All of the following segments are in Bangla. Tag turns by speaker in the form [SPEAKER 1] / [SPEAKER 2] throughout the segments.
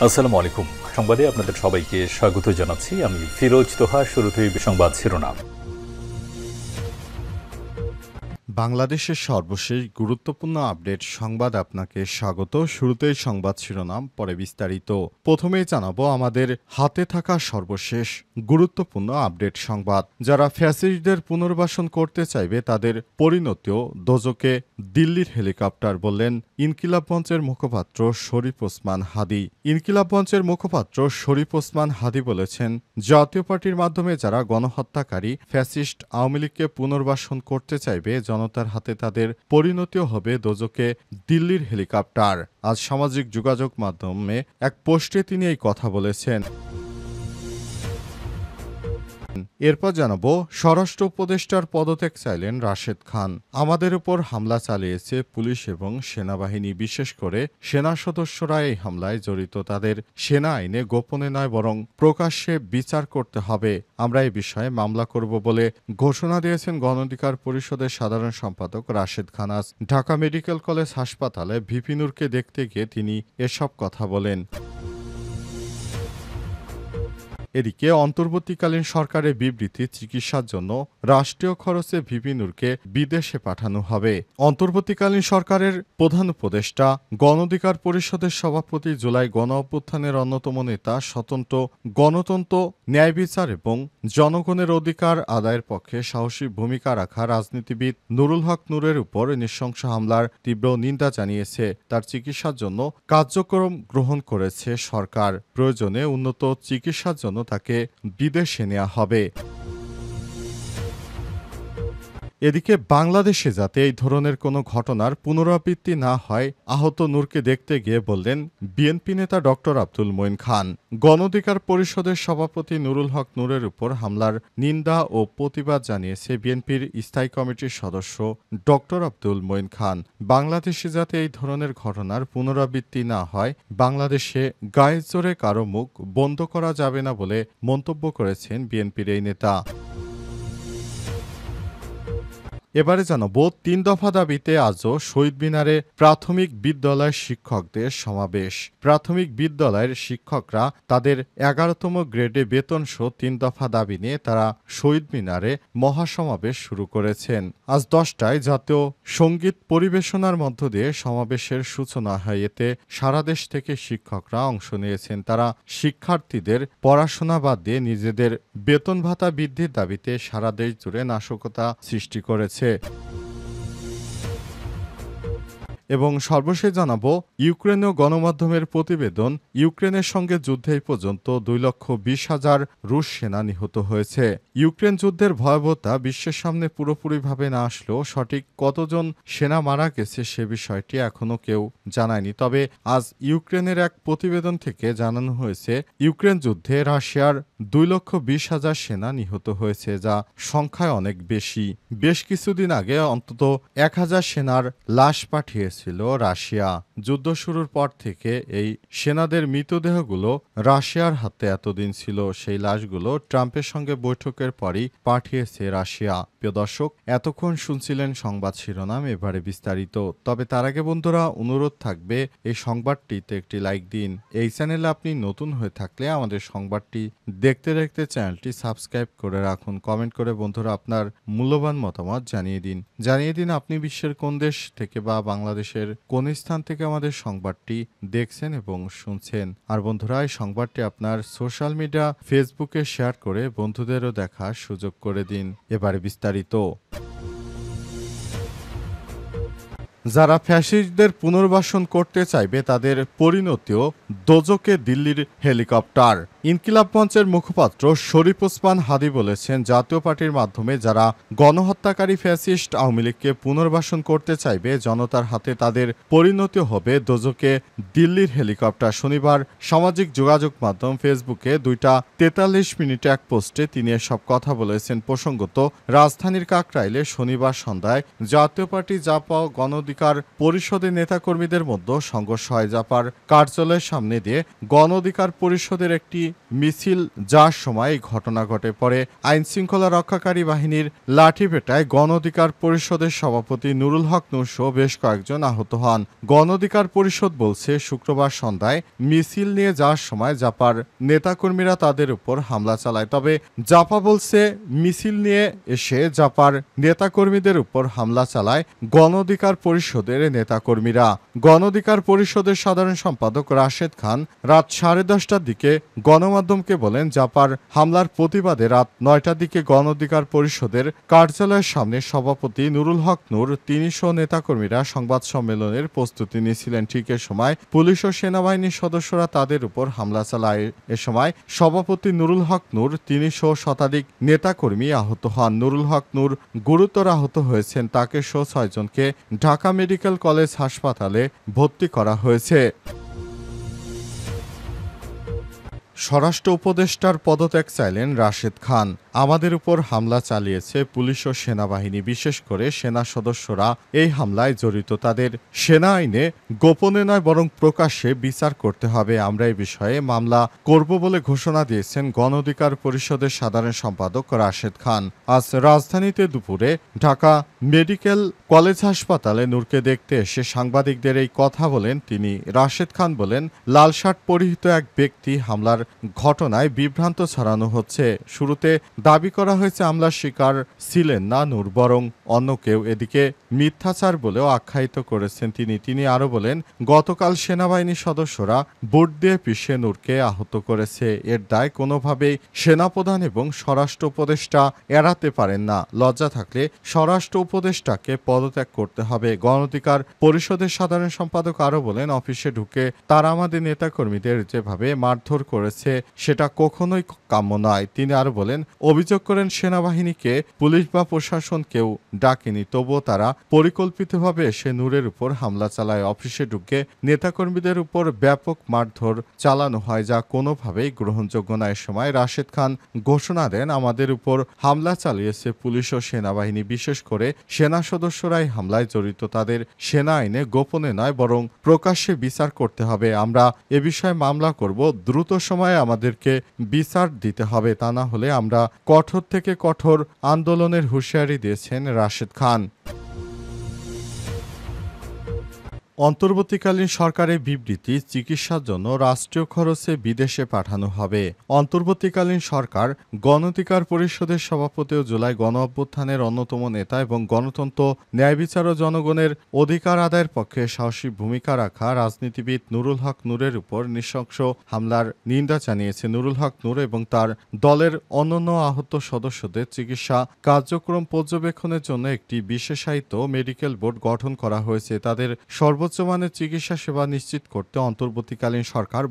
[SPEAKER 1] আসসালামু আলাইকুম। সংবাদে আপনাদের সবাইকে স্বাগত জানাচ্ছি। আমি ফিরোজ তোহা। শুরুতেই সংবাদ শিরোনাম।
[SPEAKER 2] বাংলাদেশের সর্বশেষ গুরুত্বপূর্ণ আপডেট সংবাদ আপনাকে স্বাগত। শুরুতেই সংবাদ শিরোনাম, পরে বিস্তারিত। প্রথমেই জানাবো আমাদের হাতে থাকা সর্বশেষ গুরুত্বপূর্ণ আপডেট সংবাদ। যারা ফ্যাসিস্টদের পুনর্বাসন করতে চাইবে তাদের পরিণতিও দোজকে দিল্লির হেলিকপ্টার, বললেন ইনকিলাব মঞ্চের মুখপাত্র শরীফ ওসমান হাদি। ইনকিলাব মঞ্চের মুখপাত্র শরীফ ওসমান হাদি বলেছেন, জাতীয় পার্টির মাধ্যমে যারা গণহত্যাকারী ফ্যাসিস্ট আওয়ামী লীগকে পুনর্বাসন করতে চাইবে জনতার হাতে তাদের পরিণতিও হবে দোজকে দিল্লির হেলিকপ্টার। আজ সামাজিক যোগাযোগ মাধ্যমে এক পোস্টে তিনি এই কথা বলেছেন। এরপর জানাবো, স্বরাষ্ট্র উপদেষ্টার পদত্যাগ চাইলেন রাশেদ খান। আমাদের উপর হামলা চালিয়েছে পুলিশ এবং সেনাবাহিনী, বিশেষ করে সেনা সদস্যরা এই হামলায় জড়িত। তাদের সেনা আইনে গোপনে নয় বরং প্রকাশ্যে বিচার করতে হবে। আমরা এই বিষয়ে মামলা করব বলে ঘোষণা দিয়েছেন গণ অধিকার পরিষদের সাধারণ সম্পাদক রাশেদ খান। আজ ঢাকা মেডিকেল কলেজ হাসপাতালে ভিপি নূরকে দেখতে গিয়ে তিনি এসব কথা বলেন। এদিকে অন্তর্বর্তীকালীন সরকারের বিবৃতি, চিকিৎসার জন্য রাষ্ট্রীয় খরচে ভিপি নূরকে বিদেশে পাঠানো হবে। অন্তর্বর্তীকালীন সরকারের প্রধান উপদেষ্টা গণ অধিকার পরিষদের সভাপতি, জুলাই গণ অভ্যুত্থানের অন্যতম নেতা, স্বতন্ত্র গণতন্ত্র, ন্যায় বিচার এবং জনগণের অধিকার আদায়ের পক্ষে সাহসী ভূমিকা রাখা রাজনীতিবিদ নুরুল হক নূরের উপর নৃশংস হামলার তীব্র নিন্দা জানিয়েছে। তার চিকিৎসার জন্য কার্যক্রম গ্রহণ করেছে সরকার। প্রয়োজনে উন্নত চিকিৎসার জন্য তাকে বিদেশে নেওয়া হবে। এদিকে বাংলাদেশে যাতে এই ধরনের কোনো ঘটনার পুনরাবৃত্তি না হয়, আহত নূরকে দেখতে গিয়ে বললেন বিএনপি নেতা ডক্টর আব্দুল মঈন খান। গণ অধিকার পরিষদের সভাপতি নুরুল হক নূরের উপর হামলার নিন্দা ও প্রতিবাদ জানিয়েছে বিএনপির স্থায়ী কমিটির সদস্য ডক্টর আব্দুল মঈন খান। বাংলাদেশে যাতে এই ধরনের ঘটনার পুনরাবৃত্তি না হয়, বাংলাদেশে গায়ে জোরে কারো মুখ বন্ধ করা যাবে না বলে মন্তব্য করেছেন বিএনপির এই নেতা। এবারে জানাবো, ৩ দফা দাবিতে আজও শহীদ মিনারে প্রাথমিক বিদ্যালয়ের শিক্ষকদের সমাবেশ। প্রাথমিক বিদ্যালয়ের শিক্ষকরা তাদের ১১তম গ্রেডে বেতনসহ ৩ দফা দাবি নিয়ে তারা শহীদ মিনারে মহাসমাবেশ শুরু করেছেন। আজ ১০টায় জাতীয় সঙ্গীত পরিবেশনার মধ্য দিয়ে সমাবেশের সূচনা হয়। এতে সারা দেশ থেকে শিক্ষকরা অংশ নিয়েছেন। তারা শিক্ষার্থীদের পড়াশোনা বাদ দিয়ে নিজেদের বেতন ভাতা বৃদ্ধির দাবিতে সারা দেশ জুড়ে নাশকতা সৃষ্টি করেছে। এবং সর্বশেষ জানাবো, ইউক্রেনীয় গণমাধ্যমের প্রতিবেদন, ইউক্রেনের সঙ্গে যুদ্ধে এই পর্যন্ত 2,20,000 রুশ সেনা নিহত হয়েছে। ইউক্রেন যুদ্ধের ভয়াবহতা বিশ্বের সামনে পুরোপুরিভাবে না আসলেও সঠিক কতজন সেনা মারা গেছে সে বিষয়টি এখনও কেউ জানায়নি। তবে আজ ইউক্রেনের এক প্রতিবেদন থেকে জানানো হয়েছে, ইউক্রেন যুদ্ধে রাশিয়ার 2,20,000 সেনা নিহত হয়েছে, যা সংখ্যায় অনেক বেশি। বেশ কিছুদিন আগে অন্তত 1,000 সেনার লাশ পাঠিয়েছিল রাশিয়া। যুদ্ধ শুরুর পর থেকে এই সেনাদের মৃতদেহগুলো রাশিয়ার হাতে এতদিন ছিল। সেই লাশগুলো ট্রাম্পের সঙ্গে বৈঠকের পরই পাঠিয়েছে রাশিয়া। প্রিয় দর্শক, এতক্ষণ শুনছিলেন সংবাদ শিরোনাম, এবারে বিস্তারিত। তবে তার আগে বন্ধুরা, অনুরোধ থাকবে এই সংবাদটিতে একটি লাইক দিন। এই চ্যানেলে আপনি নতুন হয়ে থাকলে আমাদের সংবাদটি দেখতে দেখতে চ্যানেলটি সাবস্ক্রাইব করে রাখুন। কমেন্ট করে বন্ধুরা আপনার মূল্যবান মতামত জানিয়ে দিন আপনি বিশ্বের কোন দেশ থেকে বা বাংলাদেশের কোন স্থান থেকে আমাদের সংবাদটি দেখছেন এবং শুনছেন। আর বন্ধুরা, এই সংবাদটি আপনার সোশ্যাল মিডিয়া ফেসবুকে শেয়ার করে বন্ধুদেরও দেখার সুযোগ করে দিন। এবারে বিস্তারিত। যারা ফ্যাসিস্টদের পুনর্বাসন করতে চাইবে তাদের পরিণতিও দোজকে দিল্লির হেলিকপ্টার। ইনকিলাব মঞ্চের মুখপাত্র শরীফ ওসমান হাদি বলেছেন, জাতীয় পার্টির মাধ্যমে যারা গণহত্যাকারী ফ্যাসিস্ট আওয়ামী লীগকে পুনর্বাসন করতে চাইবে জনতার হাতে তাদের পরিণতি হবে দোজকে দিল্লির হেলিকপ্টার। শনিবার সামাজিক যোগাযোগ মাধ্যম ফেসবুকে 2:43 এক পোস্টে তিনি এসব কথা বলেছেন। প্রসঙ্গত, রাজধানীর কাকরাইলে শনিবার সন্ধ্যায় জাতীয় পার্টি জাপা ও গণ অধিকার পরিষদের নেতাকর্মীদের মধ্যে সংঘর্ষ হয়। জাপার কার্যালয়ের সামনে দিয়ে গণ অধিকার পরিষদের একটি মিছিল যাওয়ার সময় এই ঘটনা ঘটে। পরে আইনশৃঙ্খলা রক্ষাকারী বাহিনীর লাঠিপেটায় গণ অধিকার পরিষদের সভাপতি নুরুল হক নূর সহ বেশ কয়েকজন আহত হন। গণ অধিকার পরিষদ বলছে, শুক্রবার সন্ধ্যায় মিছিল নিয়ে যাওয়ার সময় জাপার নেতাকর্মীরা তাদের উপর হামলা চালায়। তবে জাপা বলছে, মিছিল নিয়ে এসে জাপার নেতাকর্মীদের উপর হামলা চালায় গণ অধিকার পরিষদের নেতাকর্মীরা। গণ অধিকার পরিষদের সাধারণ সম্পাদক রাশেদ খান রাত 10:30টার দিকে গণমাধ্যমকে বলেন, জাপার হামলার প্রতিবাদে রাত 9টার দিকে গণ অধিকার পরিষদের কার্যালয়ের সামনে সভাপতি নুরুল হক নূর তিনি সহ নেতাকর্মীরা সংবাদ সম্মেলনের প্রস্তুতি নিয়েছিলেন। ঠিক এ সময় পুলিশ ও সেনাবাহিনীর সদস্যরা তাদের উপর হামলা চালায়। এ সময় সভাপতি নুরুল হক নূর তিনি সহ শতাধিক নেতাকর্মী আহত হন। নুরুল হক নূর গুরুতর আহত হয়েছেন। তাকে সহ 6 জনকে ঢাকা মেডিকেল কলেজ হাসপাতালে ভর্তি করা হয়েছে। স্বরাষ্ট্র উপদেষ্টার পদত্যাগ চাইলেন রাশেদ খান। আমাদের উপর হামলা চালিয়েছে পুলিশ ও সেনাবাহিনী, বিশেষ করে সেনা সদস্যরা এই হামলায় জড়িত। তাদের সেনা আইনে গোপনে নয় বরং প্রকাশ্যে বিচার করতে হবে। আমরা এই বিষয়ে মামলা করব বলে ঘোষণা দিয়েছেন গণ অধিকার পরিষদের সাধারণ সম্পাদক রাশেদ খান। আজ রাজধানীতে দুপুরে ঢাকা মেডিকেল কলেজ হাসপাতালে নূরকে দেখতে এসে সাংবাদিকদের এই কথা বলেন তিনি। রাশেদ খান বলেন, লাল শার্ট পরিহিত এক ব্যক্তি হামলার ঘটনায় বিভ্রান্ত ছড়ানো হচ্ছে। শুরুতে দাবি করা হয়েছে হামলার শিকার ছিলেন না নূর, বরং অন্য কেউ। এদিকে মিথ্যাচার বলেও আখ্যায়িত করেছেন তিনি আরও বলেন, গতকাল সেনাবাহিনীর সদস্যরা বুট দিয়ে পিষে নূরকে আহত করেছে। এর দায় কোনোভাবেই সেনাপ্রধান এবং স্বরাষ্ট্র উপদেষ্টা এড়াতে পারেন না। লজ্জা থাকলে স্বরাষ্ট্র উপদেষ্টাকে পদত্যাগ করতে হবে। গণ অধিকার পরিষদের সাধারণ সম্পাদক আরও বলেন, অফিসে ঢুকে তারা আমাদের নেতাকর্মীদের যেভাবে মারধর করেছে সেটা কখনোই কাম্য নয়। তিনি আরও বলেন, অভিযোগ করেন সেনাবাহিনীকে পুলিশ বা প্রশাসন কেউ ডাকেনি, তবুও তারা পরিকল্পিতভাবে এসে নূরের উপর হামলা চালায়। অফিসে ঢুকে নেতাকর্মীদের উপর ব্যাপক মারধর চালানো হয়, যা কোনোভাবেই গ্রহণযোগ্য নয়। এ সময় রাশেদ খান ঘোষণা দেন, আমাদের উপর হামলা চালিয়েছে পুলিশ ও সেনাবাহিনী, বিশেষ করে সেনা সদস্যরাই হামলায় জড়িত। তাদের সেনা আইনে গোপনে নয় বরং প্রকাশ্যে বিচার করতে হবে। আমরা এ বিষয়ে মামলা করব। দ্রুত সময়ে আমাদেরকে বিচার দিতে হবে, তা না হলে আমরা কঠোর থেকে কঠোর আন্দোলনের হুঁশিয়ারি দিয়েছেন রাশেদ খান। অন্তর্বর্তীকালীন সরকারের বিবৃতি, চিকিৎসার জন্য রাষ্ট্রীয় খরচে বিদেশে পাঠানো হবে। অন্তর্বর্তীকালীন সরকার গণ অধিকার পরিষদের সভাপতি ও জুলাই গণ অভ্যুত্থানের অন্যতম নেতা এবং গণতন্ত্র, ন্যায় বিচার ও জনগণের অধিকার আদায়ের পক্ষে সাহসী ভূমিকা রাখা রাজনীতিবিদ নুরুল হক নূরের উপর নৃশংস হামলার নিন্দা জানিয়েছে। নুরুল হক নূর এবং তার দলের অন্যান্য আহত সদস্যদের চিকিৎসা কার্যক্রম পর্যবেক্ষণের জন্য একটি বিশেষায়িত মেডিকেল বোর্ড গঠন করা হয়েছে। তাদের সর্বোচ্চ মানের চিকিৎসা সেবা নিশ্চিত করতে অন্তর্বর্তীকালীন সরকার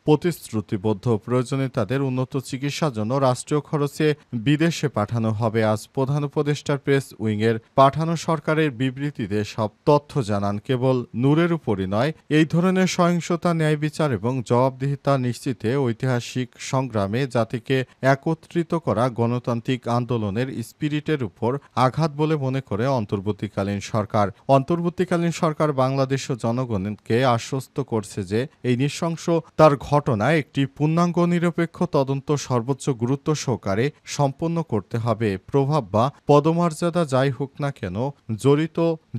[SPEAKER 2] প্রতিশ্রুতিবদ্ধ। প্রয়োজনে তাদের উন্নত চিকিৎসার জন্য রাষ্ট্রীয় খরচে বিদেশে পাঠানো হবে। আজ প্রধান উপদেষ্টার প্রেস উইংয়ের পাঠানো সরকারের বিবৃতিতে সব তথ্য জানান। কেবল নূরের উপরই নয়, এই ধরনের সহিংসতা, ন্যায় বিচার এবং জবাবদিহিতা নিশ্চিতে ঐতিহাসিক সংগ্রামে জাতিকে একত্রিত করা গণতান্ত্রিক আন্দোলনের স্পিরিটের উপর আঘাত বলে মনে করে অন্তর্বর্তীকালীন সরকার। অন্তর্বর্তীকালীন সরকার বাংলাদেশ ও জনগণকে আশ্বস্ত করছে যে এই নৃশংসতার ঘটনায় একটি পূর্ণাঙ্গ নিরপেক্ষ তদন্ত সর্বোচ্চ গুরুত্ব সহকারে সম্পন্ন করতে হবে। প্রভাব বা পদমর্যাদা যাই হোক না কেন, জড়িত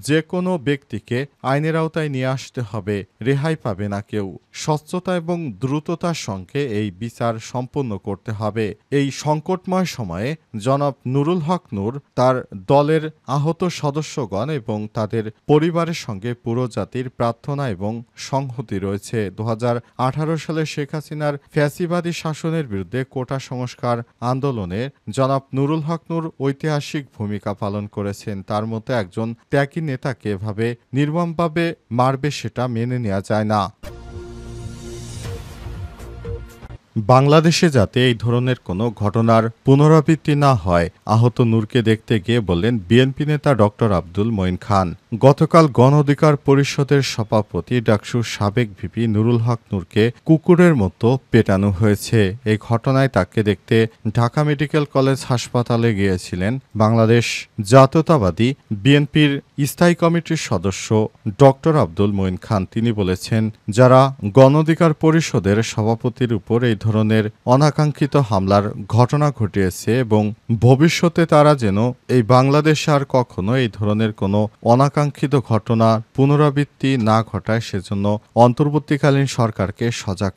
[SPEAKER 2] যে কোনো ব্যক্তিকে আইনের আওতায় নিয়ে আসতে হবে। রেহাই পাবে না কেউ। স্বচ্ছতা এবং দ্রুততার সঙ্গে এই বিচার সম্পন্ন করতে হবে। এই সংকটময় সময়ে জনাব নুরুল হক নূর, তার দলের আহত সদস্যগণ এবং তাদের পরিবারের সঙ্গে পুরো জাতির প্রার্থনা এবং সংহতি রয়েছে। 2018 সালে শেখ হাসিনার ফ্যাসিবাদী শাসনের বিরুদ্ধে কোটা সংস্কার আন্দোলনে জনাব নুরুল হক নূর ঐতিহাসিক ভূমিকা পালন করেছেন। তার মতো একজন ত্যাগী নেতাকে এভাবে নির্মমভাবে মারবে, সেটা মেনে নেওয়া যায় না। বাংলাদেশে যাতে এই ধরনের কোনো ঘটনার পুনরাবৃত্তি না হয়, আহত নূরকে দেখতে গিয়ে বললেন বিএনপি নেতা ডক্টর আব্দুল মঈন খান। গতকাল গণ অধিকার পরিষদের সভাপতি ডাকসুর সাবেক ভিপি নুরুল হক নূরকে কুকুরের মতো পেটানো হয়েছে। এই ঘটনায় তাকে দেখতে ঢাকা মেডিকেল কলেজ হাসপাতালে গিয়েছিলেন বাংলাদেশ জাতীয়তাবাদী বিএনপির স্থায়ী কমিটির সদস্য ডক্টর আব্দুল মঈন খান। তিনি বলেছেন, যারা গণ অধিকার পরিষদের সভাপতির উপর এই ধরনের অনাকাঙ্ক্ষিত হামলার ঘটনা ঘটিয়েছে এবং ভবিষ্যতে তারা যেন এই বাংলাদেশে আর কখনো এই ধরনের কোনো অনাকাঙ্ক্ষিত ঘটনা পুনরাবৃত্তি না ঘটায় সেজন্য অন্তর্বর্তীকালীন সরকারকে সজাগ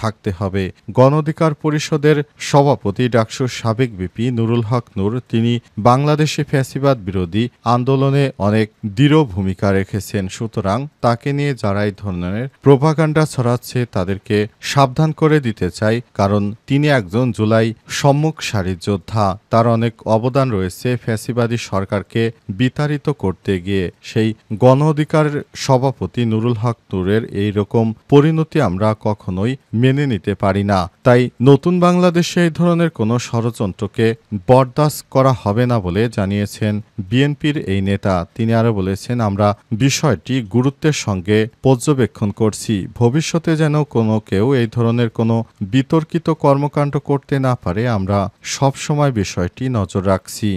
[SPEAKER 2] থাকতে হবে। গণ অধিকার পরিষদের সভাপতি ডাকসুর সাবেক ভিপি নুরুল হক নূর তিনি বাংলাদেশে ফ্যাসিবাদ বিরোধী আন্দোলনে অনেক দৃঢ় ভূমিকা রেখেছেন। সুতরাং তাকে নিয়ে যারা এই ধরনের প্রোপাগান্ডা ছড়াচ্ছে তাদেরকে সাবধান করে দিতে চাই, কারণ তিনি একজন জুলাই সম্মুখ সারির যোদ্ধা। তার অনেক অবদান রয়েছে ফ্যাসিবাদী সরকারকে বিতাড়িত করতে গিয়ে। সেই গণ অধিকার সভাপতি নুরুল হক নূরের এই রকম পরিণতি আমরা কখনোই মেনে নিতে পারি না। তাই নতুন বাংলাদেশে এই ধরনের কোনো ষড়যন্ত্রকে বরদাস্ত করা হবে না বলে জানিয়েছেন বিএনপির এই নেতা। তিনি আরো বলেছেন, আমরা বিষয়টি গুরুত্বের সঙ্গে পর্যবেক্ষণ করছি। ভবিষ্যতে যেন কোনো কেউ এই ধরনের কোনো বিতর্কিত কর্মকাণ্ড করতে না পারে, আমরা সবসময় বিষয়টি নজর রাখছি।